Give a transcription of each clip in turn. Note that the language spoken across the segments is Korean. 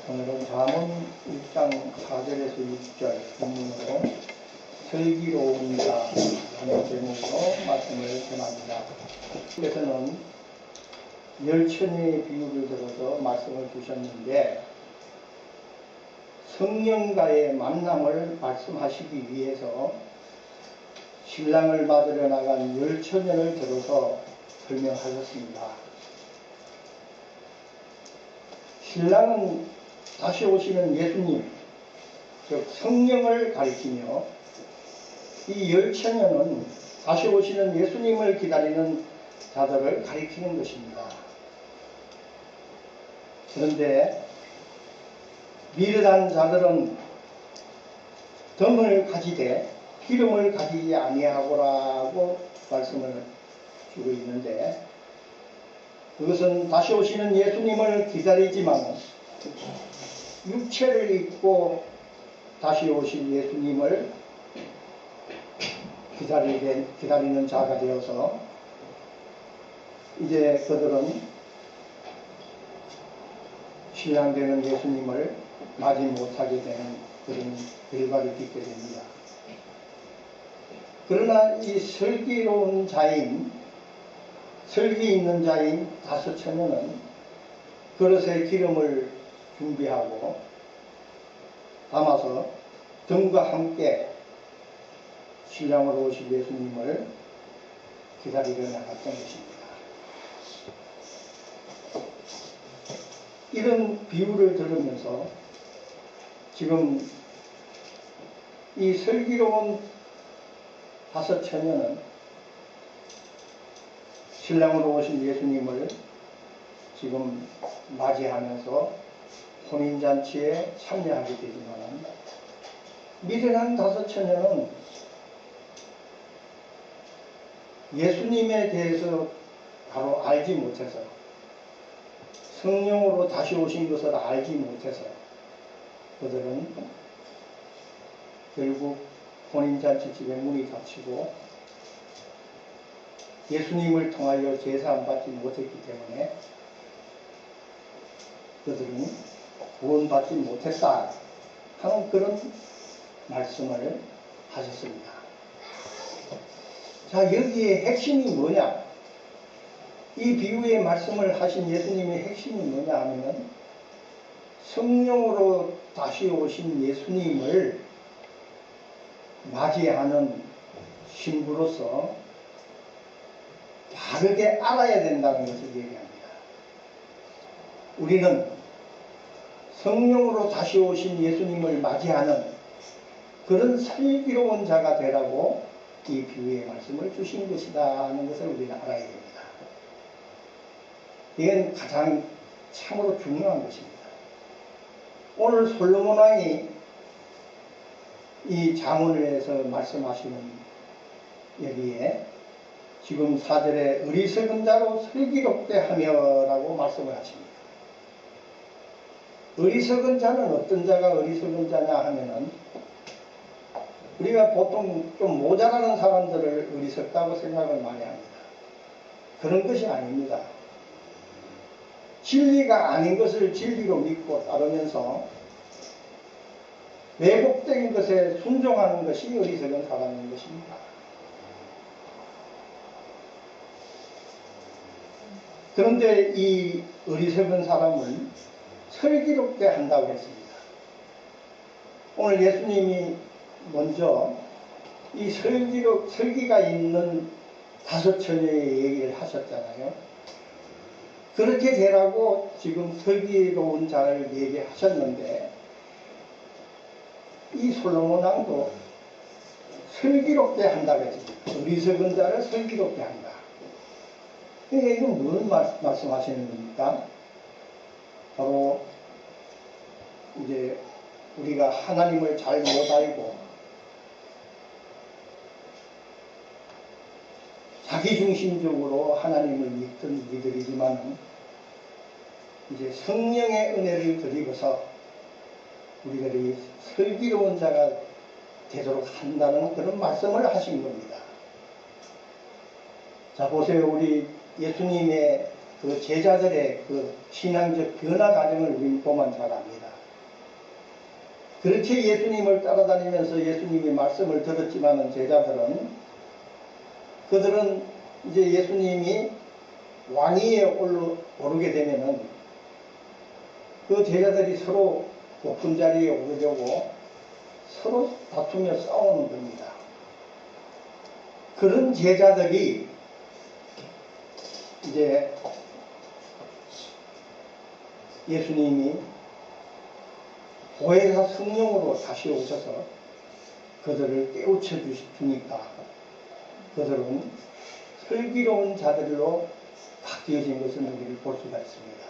오늘은 잠언 1장 4절에서 6절 본문으로 슬기로운 자라는 제목으로 말씀을 전합니다. 그래서는 열천의 비유를 들어서 말씀을 주셨는데, 성령과의 만남을 말씀하시기 위해서 신랑을 맞으러 나간 열처녀를 들어서 설명하셨습니다. 신랑은 다시 오시는 예수님, 즉 성령을 가리키며, 이 열처녀는 다시 오시는 예수님을 기다리는 자들을 가리키는 것입니다. 그런데 미련한 자들은 덤을 가지되 기름을 가지지 아니하고라고 말씀을 주고 있는데, 그것은 다시 오시는 예수님을 기다리지만 육체를 입고 다시 오실 예수님을 기다리는 자가 되어서 이제 그들은 신랑 되는 예수님을 맞이 못하게 되는 그런 결과를 빚게 됩니다. 그러나 이 슬기로운 자인, 슬기 있는 자인 다섯 처녀는 그릇에 기름을 준비하고 담아서 등과 함께 신랑으로 오실 예수님을 기다리려 나갔던 것입니다. 이런 비유를 들으면서 지금 이 슬기로운 다섯 처녀는 신랑으로 오신 예수님을 지금 맞이하면서 혼인잔치에 참여하게 되지만, 미련한 다섯 처녀는 예수님에 대해서 바로 알지 못해서, 성령으로 다시 오신 것을 알지 못해서 그들은 결국 혼인잔치집에 문이 닫히고 예수님을 통하여 제사함 받지 못했기 때문에 그들은 구원받지 못했다 하는 그런 말씀을 하셨습니다. 자, 여기에 핵심이 뭐냐? 이 비유의 말씀을 하신 예수님의 핵심이 뭐냐 하면은, 성령으로 다시 오신 예수님을 맞이하는 신부로서 바르게 알아야 된다는 것을 얘기합니다. 우리는 성령으로 다시 오신 예수님을 맞이하는 그런 슬기로운 자가 되라고 이 비유의 말씀을 주신 것이다 하는 것을 우리는 알아야 됩니다. 이건 가장 참으로 중요한 것입니다. 오늘 솔로몬 왕이 이 잠언에서 말씀하시는 여기에 지금 4절에 어리석은 자로 슬기롭게 하며라고 말씀을 하십니다. 어리석은 자는 어떤 자가 어리석은 자냐 하면은, 우리가 보통 좀 모자라는 사람들을 어리석다고 생각을 많이 합니다. 그런 것이 아닙니다. 진리가 아닌 것을 진리로 믿고 따르면서 왜곡된 것에 순종하는 것이 어리석은 사람인 것입니다. 그런데 이 어리석은 사람을 슬기롭게 한다고 했습니다. 오늘 예수님이 먼저 이 슬기가 있는 다섯 처녀의 얘기를 하셨잖아요. 그렇게 되라고 지금 슬기로운 자를 얘기하셨는데, 이 솔로몬 왕도 슬기롭게 한다고 했습니다. 어리석은 자를 슬기롭게 한다. 그러니까 이건 무슨 말씀하시는 겁니까? 바로 이제 우리가 하나님을 잘 못 알고 자기중심적으로 하나님을 믿던 우리들이지만, 이제 성령의 은혜를 드리고서 우리들이 슬기로운 자가 되도록 한다는 그런 말씀을 하신 겁니다. 자, 보세요. 우리 예수님의 그 제자들의 그 신앙적 변화 과정을 우리는 보면 잘 압니다. 그렇게 예수님을 따라다니면서 예수님이 말씀을 들었지만은 제자들은 그들은 이제 예수님이 왕위에 오르게 되면은 그 제자들이 서로 높은 자리에 오르려고 서로 다투며 싸우는 겁니다. 그런 제자들이 이제 예수님이 보혜사 성령으로 다시 오셔서 그들을 깨우쳐 주니까 그들은 슬기로운 자들로 바뀌어진 것을 우리를 볼 수가 있습니다.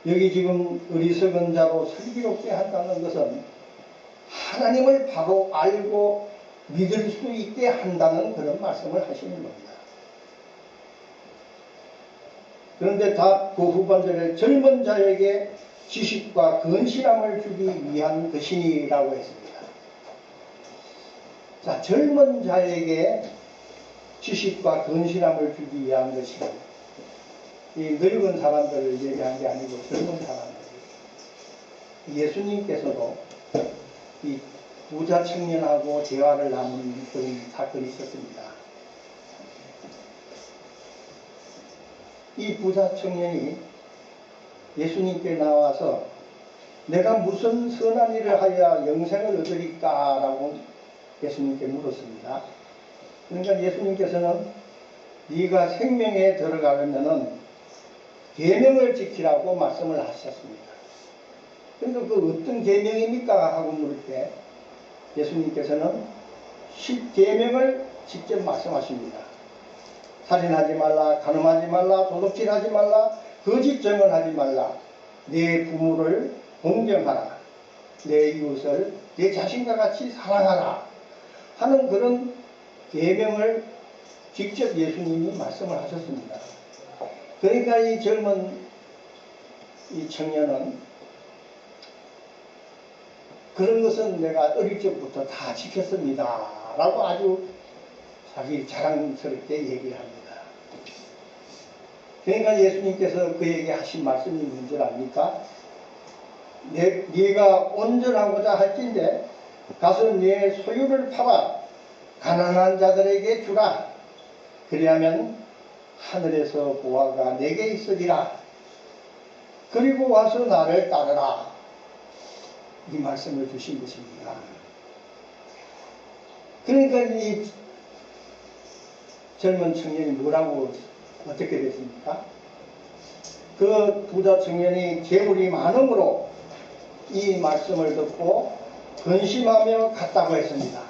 여기 지금 어리석은 자로 슬기롭게 한다는 것은 하나님을 바로 알고 믿을 수 있게 한다는 그런 말씀을 하시는 겁니다. 그런데 다 그 후반절에 젊은 자에게 지식과 근실함을 주기 위한 것이니라고 했습니다. 자, 젊은 자에게 지식과 근실함을 주기 위한 것이 이 늙은 사람들을 얘기한 게 아니고 젊은 사람들. 예수님께서도 이 부자 청년하고 대화를 나눈 그런 사건이 있었습니다. 이 부자 청년이 예수님께 나와서 내가 무슨 선한 일을 하여야 영생을 얻으리까? 라고 예수님께 물었습니다. 그러니까 예수님께서는 네가 생명에 들어가려면은 계명을 지키라고 말씀을 하셨습니다. 그러니까 그 어떤 계명입니까? 하고 물을 때 예수님께서는 10계명을 직접 말씀하십니다. 살인하지 말라, 간음하지 말라, 도둑질하지 말라, 거짓 증언하지 말라, 내 부모를 공경하라, 내 이웃을 내 자신과 같이 사랑하라 하는 그런 계명을 직접 예수님이 말씀을 하셨습니다. 그러니까 이 젊은 이 청년은 그런 것은 내가 어릴 적부터 다 지켰습니다 라고 아주 자기 자랑스럽게 얘기를 합니다. 그러니까 예수님께서 그에게 하신 말씀이 뭔지 압니까? 네가 온전하고자 할진대 가서 네 소유를 팔아 가난한 자들에게 주라. 그리하면 하늘에서 보화가 내게 있으리라. 그리고 와서 나를 따르라. 이 말씀을 주신 것입니다. 그러니까 이 젊은 청년이 뭐라고 어떻게 됐습니까? 그 부자 청년이 재물이 많음으로 이 말씀을 듣고 근심하며 갔다고 했습니다.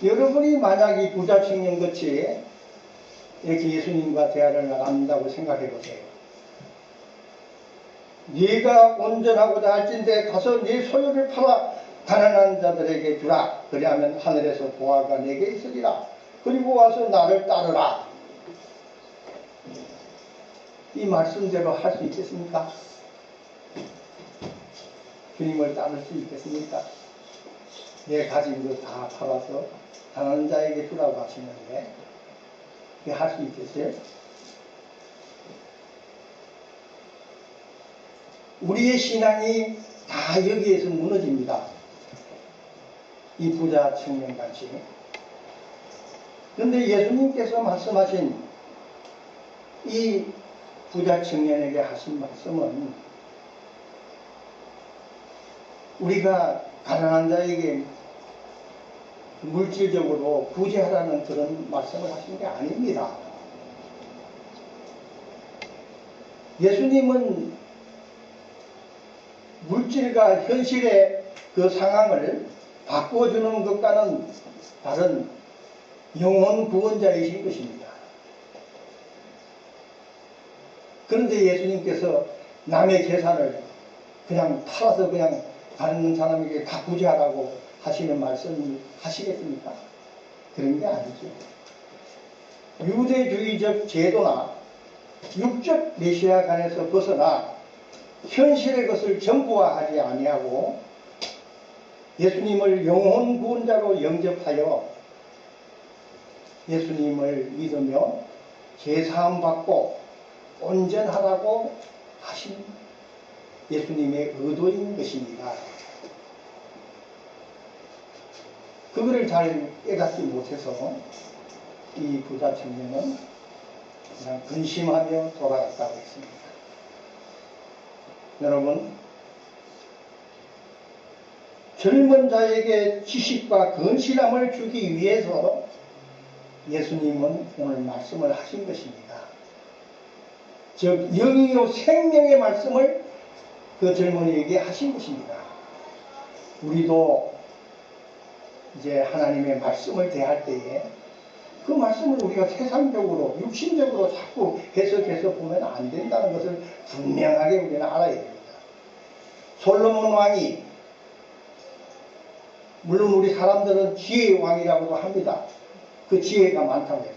여러분이 만약 이 부자 청년 같이 이렇게 예수님과 대화를 나간다고 생각해 보세요. 네가 온전하고자 할진대 가서 네 소유를 팔아 가난한 자들에게 주라. 그리하면 하늘에서 보화가 내게 있으리라. 그리고 와서 나를 따르라. 이 말씀대로 할 수 있겠습니까? 주님을 따를 수 있겠습니까? 내 가진 거 다 팔아서 가난한 자에게 주라고 하시는데 이게 할 수 있겠어요? 우리의 신앙이 다 여기에서 무너집니다. 이 부자 청년같이. 그런데 예수님께서 말씀하신 이 부자 청년에게 하신 말씀은 우리가 가난한 자에게 물질적으로 구제하라는 그런 말씀을 하신 게 아닙니다. 예수님은 물질과 현실의 그 상황을 바꿔주는 것과는 다른 영혼 구원자이신 것입니다. 그런데 예수님께서 남의 재산을 그냥 팔아서 그냥 가는 사람에게 다 구제하라고 하시는 말씀을 하시겠습니까? 그런 게 아니죠. 유대주의적 제도나 육적 메시아관에서 벗어나 현실의 것을 정보화하지 아니하고 예수님을 영혼 구원자로 영접하여 예수님을 믿으며 제사함 받고 온전하라고 하신 예수님의 의도인 것입니다. 그거를 잘 깨닫지 못해서 이 부자 청년은 그냥 근심하며 돌아갔다고 했습니다. 여러분, 젊은 자에게 지식과 건실함을 주기 위해서 예수님은 오늘 말씀을 하신 것입니다. 즉 영이요 생명의 말씀을 그 젊은이에게 하신 것입니다. 우리도 이제 하나님의 말씀을 대할 때에 그 말씀을 우리가 세상적으로 육신적으로 자꾸 해석해서 보면 안 된다는 것을 분명하게 우리는 알아야 됩니다. 솔로몬 왕이, 물론 우리 사람들은 지혜의 왕이라고도 합니다. 그 지혜가 많다고 해요.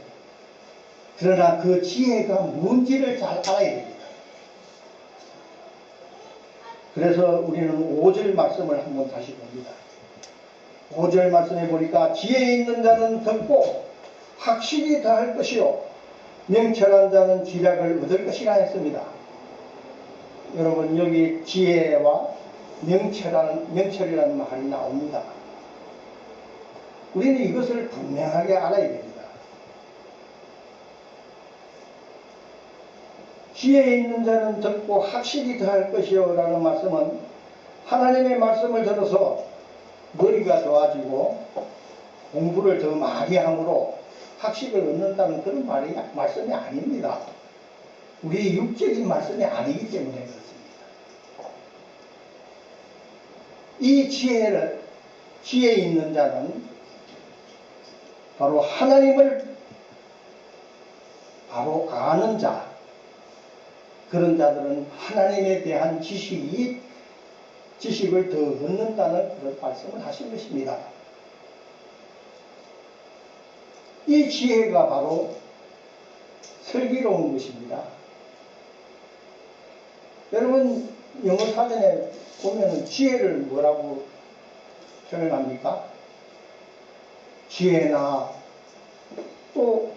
그러나 그 지혜가 뭔지를 잘 알아야 됩니다. 그래서 우리는 5절 말씀을 한번 다시 봅니다. 5절 말씀에 보니까 지혜 있는 자는 듣고 확실히 더할 것이요 명철한 자는 지략을 얻을 것이라 했습니다. 여러분, 여기 지혜와 명철이라는 말이 나옵니다. 우리는 이것을 분명하게 알아야 됩니다. 지혜 있는 자는 듣고 확실히 더할 것이요 라는 말씀은 하나님의 말씀을 들어서 머리가 좋아지고 공부를 더 많이 함으로 학식을 얻는다는 그런 말씀이 아닙니다. 우리 육적인 말씀이 아니기 때문에 그렇습니다. 이 지혜 있는 자는 바로 하나님을 바로 아는 자, 그런 자들은 하나님에 대한 지식을 더 얻는다는 그런 말씀을 하신 것입니다. 이 지혜가 바로 슬기로운 것입니다. 여러분, 영어 사전에 보면 지혜를 뭐라고 표현합니까? 지혜나 또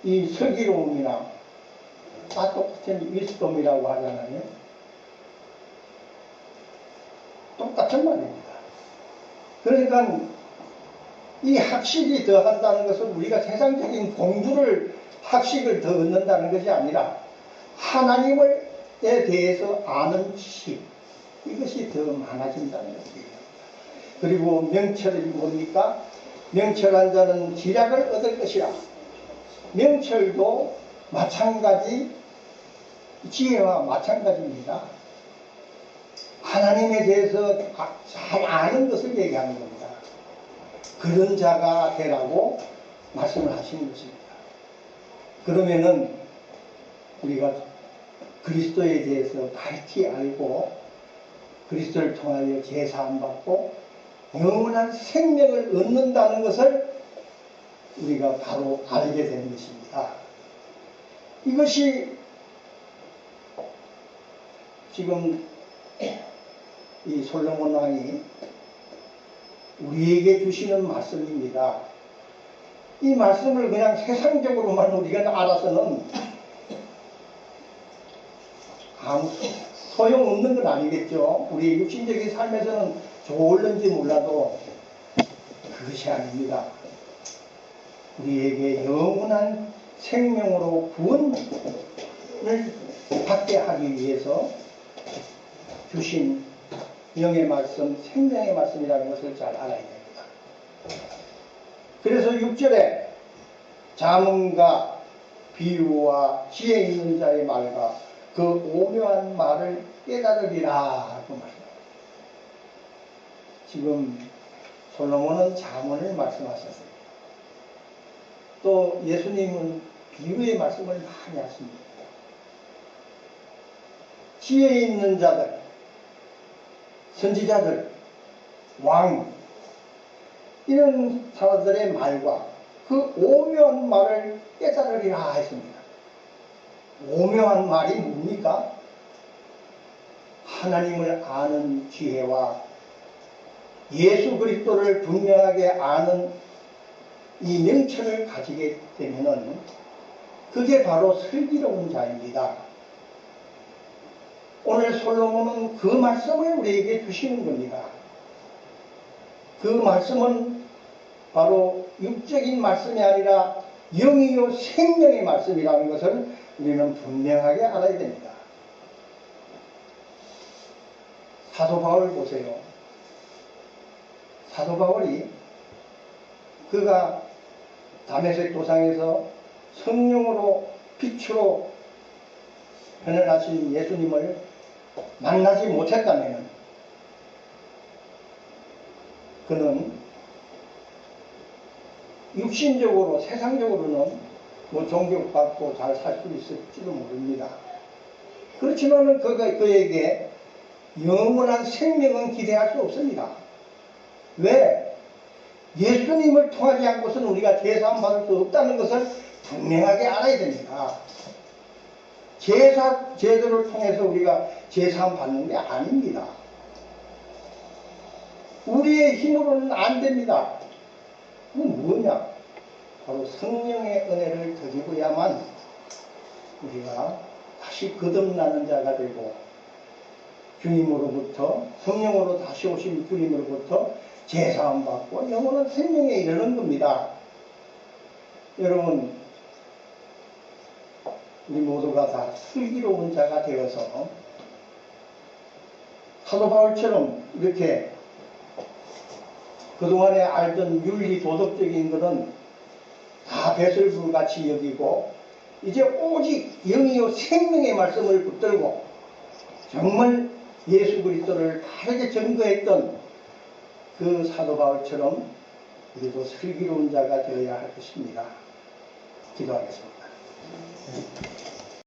이 슬기로움이나 다 똑같은 위스덤이라고 하잖아요. 똑같은 말입니다. 그러니까 이 학식이 더한다는 것은 우리가 세상적인 공부를 학식을 더 얻는다는 것이 아니라 하나님에 대해서 아는 지식, 이것이 더 많아진다는 것입니다. 그리고 명철이 뭡니까? 명철한 자는 지략을 얻을 것이라. 명철도 마찬가지, 지혜와 마찬가지입니다. 하나님에 대해서 잘 아는 것을 얘기하는 겁니다. 그런 자가 되라고 말씀을 하시는 것입니다. 그러면은 우리가 그리스도에 대해서 밝히 알고 그리스도를 통하여 제사함 받고 영원한 생명을 얻는다는 것을 우리가 바로 알게 되는 것입니다. 이것이 지금 이 솔로몬 왕이 우리에게 주시는 말씀입니다. 이 말씀을 그냥 세상적으로만 우리가 알아서는 아무 소용없는 건 아니겠죠. 우리 육신적인 삶에서는 좋을는지 몰라도 그것이 아닙니다. 우리에게 영원한 생명으로 구원을 받게 하기 위해서 주신 영의 말씀, 생명의 말씀이라는 것을 잘 알아야 됩니다. 그래서 6절에 자문과 비유와 지혜 있는 자의 말과 그 오묘한 말을 깨달으리라 그 말입니다. 지금 솔로몬은 자문을 말씀하셨어요. 또 예수님은 비유의 말씀을 많이 하십니다. 지혜 있는 자들, 선지자들, 왕, 이런 사람들의 말과 그 오묘한 말을 깨달으리라 했습니다. 오묘한 말이 뭡니까? 하나님을 아는 지혜와 예수 그리스도를 분명하게 아는 이 명칭을 가지게 되면은 그게 바로 슬기로운 자입니다. 오늘 솔로몬은 그 말씀을 우리에게 주시는 겁니다. 그 말씀은 바로 육적인 말씀이 아니라 영이요 생명의 말씀이라는 것을 우리는 분명하게 알아야 됩니다. 사도 바울 보세요. 사도 바울이 그가 다메섹 도상에서 성령으로 빛으로 변현하신 예수님을 만나지 못했다면 그는 육신적으로 세상적으로는 뭐 존경받고 잘 살 수 있을지도 모릅니다. 그렇지만 그에게 영원한 생명은 기대할 수 없습니다. 왜? 예수님을 통하지 않고서는 우리가 제사함 받을 수 없다는 것을 분명하게 알아야 됩니다. 제도를 통해서 우리가 제사함 받는 게 아닙니다. 우리의 힘으로는 안 됩니다. 그건 뭐냐? 바로 성령의 은혜를 더 입어야만 우리가 다시 거듭나는 자가 되고 주님으로부터 성령으로 다시 오신 주님으로부터 제사함 받고 영원한 생명에 이르는 겁니다. 여러분, 우리 모두가 다 슬기로운 자가 되어서 사도 바울처럼 이렇게 그동안에 알던 윤리 도덕적인 것은 다 배설물같이 여기고 이제 오직 영이요 생명의 말씀을 붙들고 정말 예수 그리스도를 다르게 증거했던 그 사도 바울처럼 우리도 슬기로운 자가 되어야 할 것입니다. 기도하겠습니다.